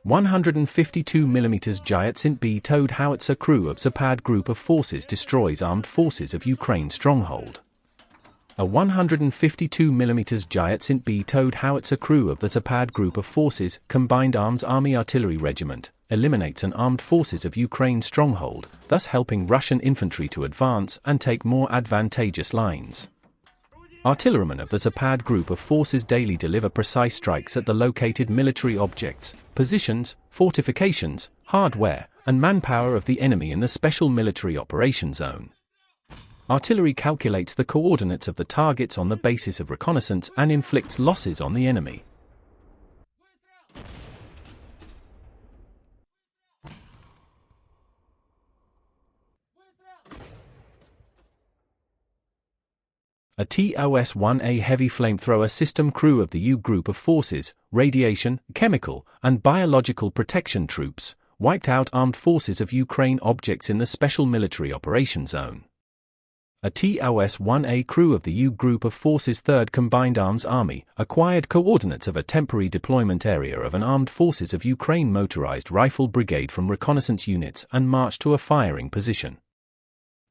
152mm Gyatsin B towed howitzer crew of Zapad group of forces destroys armed forces of Ukraine stronghold. A 152mm Gyatsin B towed howitzer crew of the Zapad group of forces, Combined Arms Army Artillery Regiment, eliminates an armed forces of Ukraine stronghold, thus helping Russian infantry to advance and take more advantageous lines. Artillerymen of the Zapad group of forces daily deliver precise strikes at the located military objects, positions, fortifications, hardware, and manpower of the enemy in the Special Military Operation Zone. Artillery calculates the coordinates of the targets on the basis of reconnaissance and inflicts losses on the enemy. A TOS-1A heavy flamethrower system crew of the U group of forces, radiation, chemical, and biological protection troops, wiped out armed forces of Ukraine objects in the Special Military Operation Zone. A TOS-1A crew of the U Group of Forces 3rd Combined Arms Army acquired coordinates of a temporary deployment area of an armed forces of Ukraine motorized rifle brigade from reconnaissance units and marched to a firing position.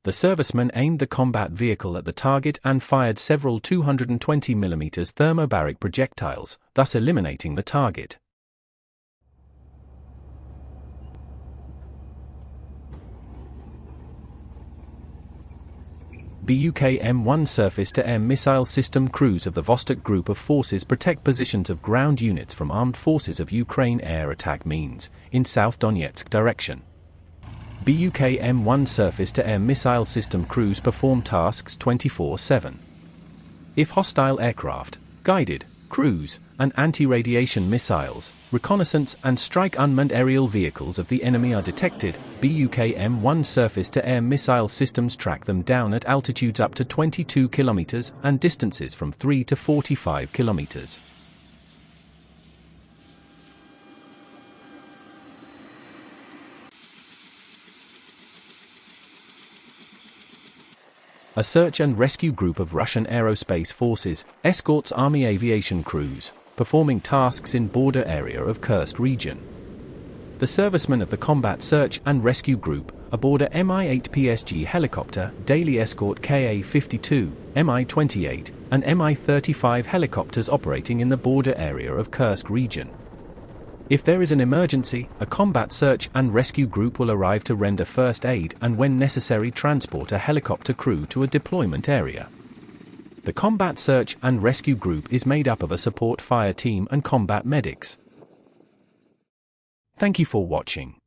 The servicemen aimed the combat vehicle at the target and fired several 220mm thermobaric projectiles, thus eliminating the target. BUK-M1 surface-to-air missile system crews of the Vostok group of forces protect positions of ground units from armed forces of Ukraine air attack means, in South Donetsk direction. BUK-M1 surface-to-air missile system crews perform tasks 24/7. If hostile aircraft, guided, cruise, and anti-radiation missiles, reconnaissance and strike unmanned aerial vehicles of the enemy are detected, BUK-M1 surface-to-air missile systems track them down at altitudes up to 22 km and distances from 3 to 45 km. A search and rescue group of Russian aerospace forces escorts Army aviation crews, performing tasks in border area of Kursk region. The servicemen of the Combat Search and Rescue Group, aboard a Mi-8 PSG helicopter, daily escort Ka-52, Mi-28, and Mi-35 helicopters operating in the border area of Kursk region. If there is an emergency, a combat search and rescue group will arrive to render first aid and when necessary transport a helicopter crew to a deployment area. The combat search and rescue group is made up of a support fire team and combat medics. Thank you for watching.